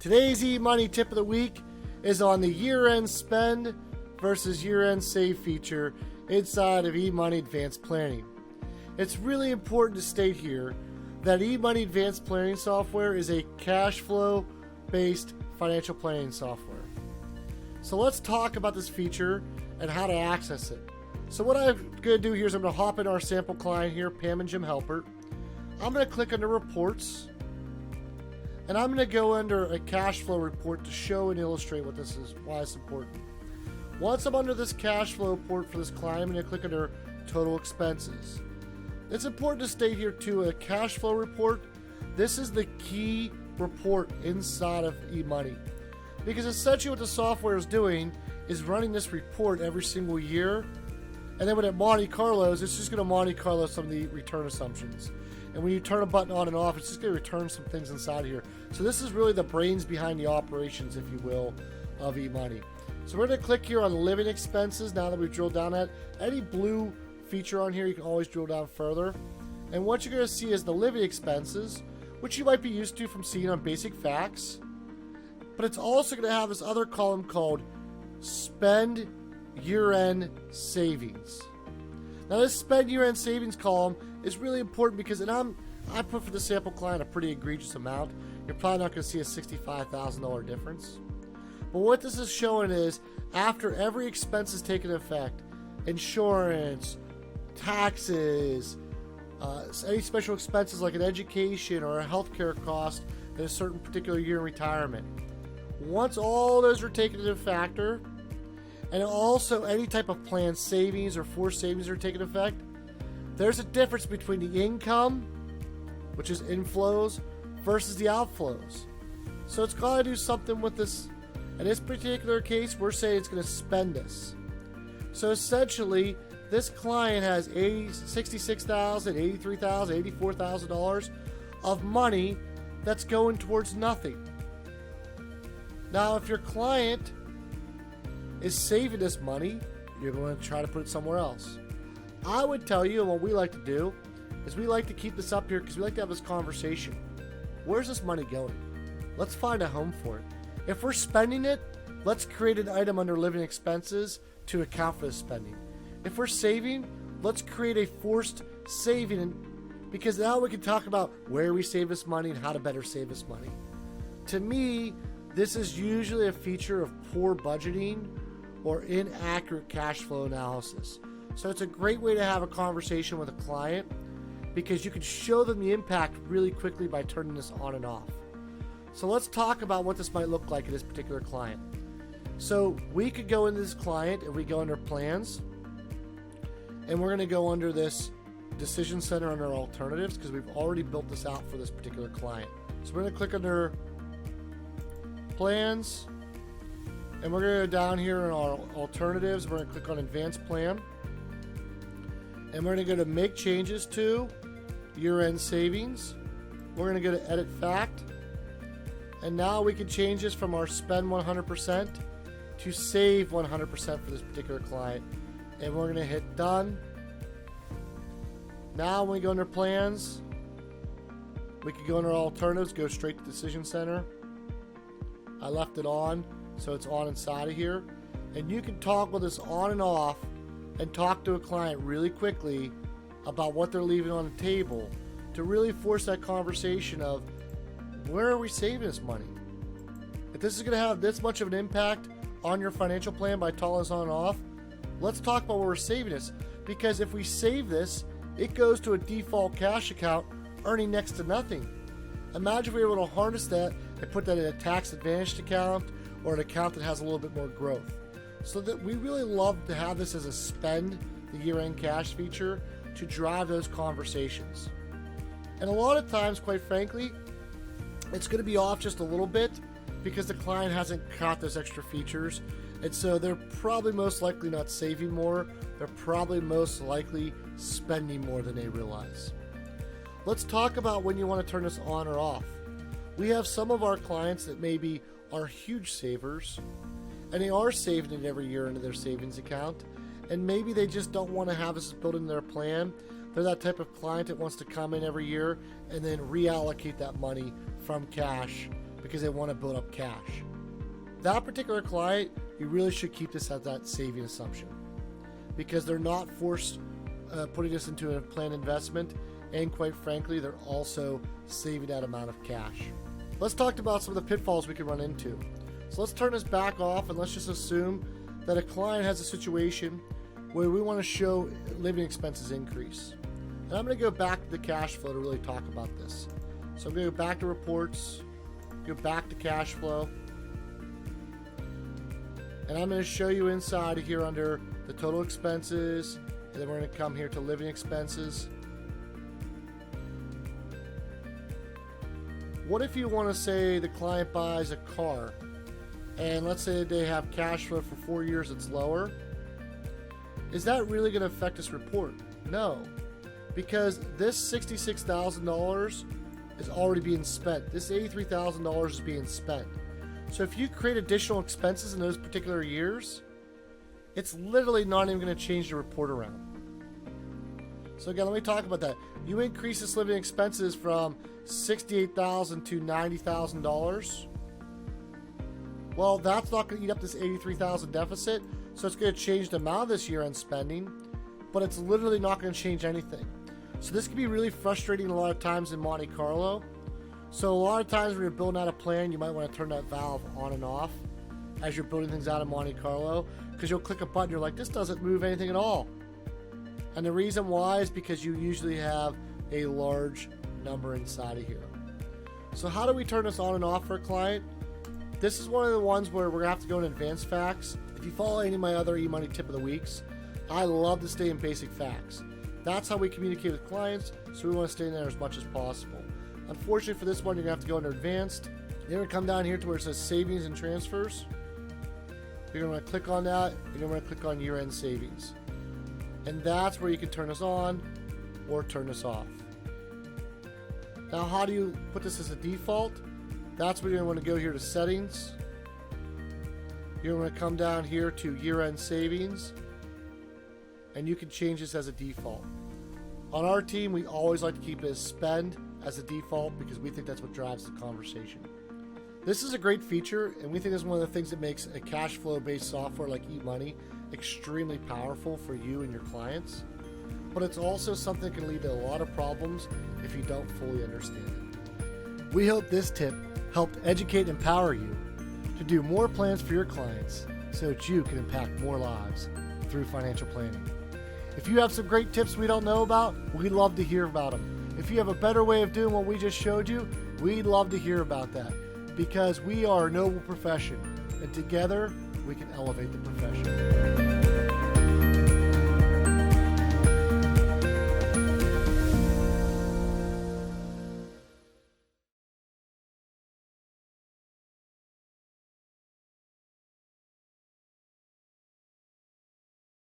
Today's eMoney tip of the week is on the year-end spend versus year-end save feature inside of eMoney Advanced Planning. It's really important to state here that eMoney Advanced Planning software is a cash flow based financial planning software. So let's talk about this feature and how to access it. So what I'm going to do here is I'm going to hop in our sample client here, Pam and Jim Helpert. I'm going to click under reports, and I'm going to go under a cash flow report to show and illustrate what this is, why it's important. Once I'm under this cash flow report for this client, I'm going to click under total expenses. It's important to state here too, a cash flow report, this is the key report inside of eMoney. Because essentially what the software is doing is running this report every single year, and then when it Monte Carlos, it's just going to Monte Carlo some of the return assumptions. And when you turn a button on and off, it's just going to return some things inside here. So this is really the brains behind the operations, if you will, of eMoney. So we're going to click here on living expenses now that we've drilled down at. Any blue feature on here, you can always drill down further. And what you're going to see is the living expenses, which you might be used to from seeing on Basic Facts. But it's also going to have this other column called Spend Year-End Savings. Now this Spend Year-End Savings column is really important because I put for the sample client a pretty egregious amount. You're probably not going to see a $65,000 difference. But what this is showing is after every expense is taken effect, insurance, taxes, any special expenses like an education or a healthcare cost in a certain particular year in retirement. Once all those are taken into factor, and also any type of planned savings or forced savings are taken effect, there's a difference between the income, which is inflows, versus the outflows. So it's got to do something with this. In this particular case, we're saying it's going to spend this. So essentially, this client has $66,000, $83,000, $84,000 of money that's going towards nothing. Now, if your client is saving this money, you're going to try to put it somewhere else. I would tell you, and what we like to do is we like to keep this up here because we like to have this conversation. Where's this money going? Let's find a home for it. If we're spending it, let's create an item under living expenses to account for the spending. If we're saving, let's create a forced saving, because now we can talk about where we save this money and how to better save this money. To me, this is usually a feature of poor budgeting or inaccurate cash flow analysis. So it's a great way to have a conversation with a client because you can show them the impact really quickly by turning this on and off. So let's talk about what this might look like in this particular client. So we could go into this client and we go under plans, and we're going to go under this decision center under alternatives because we've already built this out for this particular client. So we're going to click under plans, and we're going to go down here in our alternatives. We're going to click on advanced plan, and we're going to go to make changes to year-end savings. We're going to go to edit fact, and now we can change this from our spend 100% to save 100% for this particular client, and we're going to hit done. Now when we go under plans, we can go under alternatives, go straight to decision center. I left it on, so it's on inside of here. And you can toggle this on and off and talk to a client really quickly about what they're leaving on the table to really force that conversation of where are we saving this money? If this is going to have this much of an impact on your financial plan by toggling this on and off, let's talk about where we're saving this. Because if we save this, it goes to a default cash account earning next to nothing. Imagine if we were able to harness that and put that in a tax advantaged account or an account that has a little bit more growth. So that we really love to have this as a spend the year-end cash feature to drive those conversations. And a lot of times, quite frankly, it's going to be off just a little bit because the client hasn't caught those extra features. And so they're probably most likely not saving more. They're probably most likely spending more than they realize. Let's talk about when you want to turn this on or off. We have some of our clients that maybe are huge savers, and they are saving it every year into their savings account, and maybe they just don't want to have this built into their plan. They're that type of client that wants to come in every year and then reallocate that money from cash because they want to build up cash. That particular client, you really should keep this at that saving assumption because they're not forced putting this into a planned investment, and quite frankly, they're also saving that amount of cash. Let's talk about some of the pitfalls we can run into. So let's turn this back off and let's just assume that a client has a situation where we want to show living expenses increase. And I'm going to go back to the cash flow to really talk about this. So I'm going to go back to reports, go back to cash flow, and I'm going to show you inside here under the total expenses, and then we're going to come here to living expenses. What if you want to say the client buys a car, and let's say they have cash flow for 4 years that's lower? Is that really going to affect this report? No, because this $66,000 is already being spent. This $83,000 is being spent. So if you create additional expenses in those particular years, it's literally not even going to change the report around. So again, let me talk about that. You increase this living expenses from $68,000 to $90,000. Well, that's not going to eat up this $83,000 deficit, so it's going to change the amount of this year-end spending, but it's literally not going to change anything. So this can be really frustrating a lot of times in Monte Carlo. So a lot of times when you're building out a plan, you might want to turn that valve on and off as you're building things out in Monte Carlo, because you'll click a button, you're like, this doesn't move anything at all. And the reason why is because you usually have a large number inside of here. So how do we turn this on and off for a client? This is one of the ones where we're going to have to go in advanced facts. If you follow any of my other eMoney tip of the weeks, I love to stay in basic facts. That's how we communicate with clients, so we want to stay in there as much as possible. Unfortunately for this one, you're going to have to go into advanced. You're going to come down here to where it says savings and transfers. You're going to click on that, and you're going to click on year-end savings. And that's where you can turn this on or turn this off. Now, how do you put this as a default? That's where you're going to want to go here to settings. You're going to come down here to year-end savings, and you can change this as a default. On our team, we always like to keep it as spend as a default because we think that's what drives the conversation. This is a great feature, and we think it's one of the things that makes a cash flow based software like eMoney extremely powerful for you and your clients. But it's also something that can lead to a lot of problems if you don't fully understand it. We hope this tip helped educate and empower you to do more plans for your clients so that you can impact more lives through financial planning. If you have some great tips we don't know about, we'd love to hear about them. If you have a better way of doing what we just showed you, we'd love to hear about that, because we are a noble profession, and together we can elevate the profession.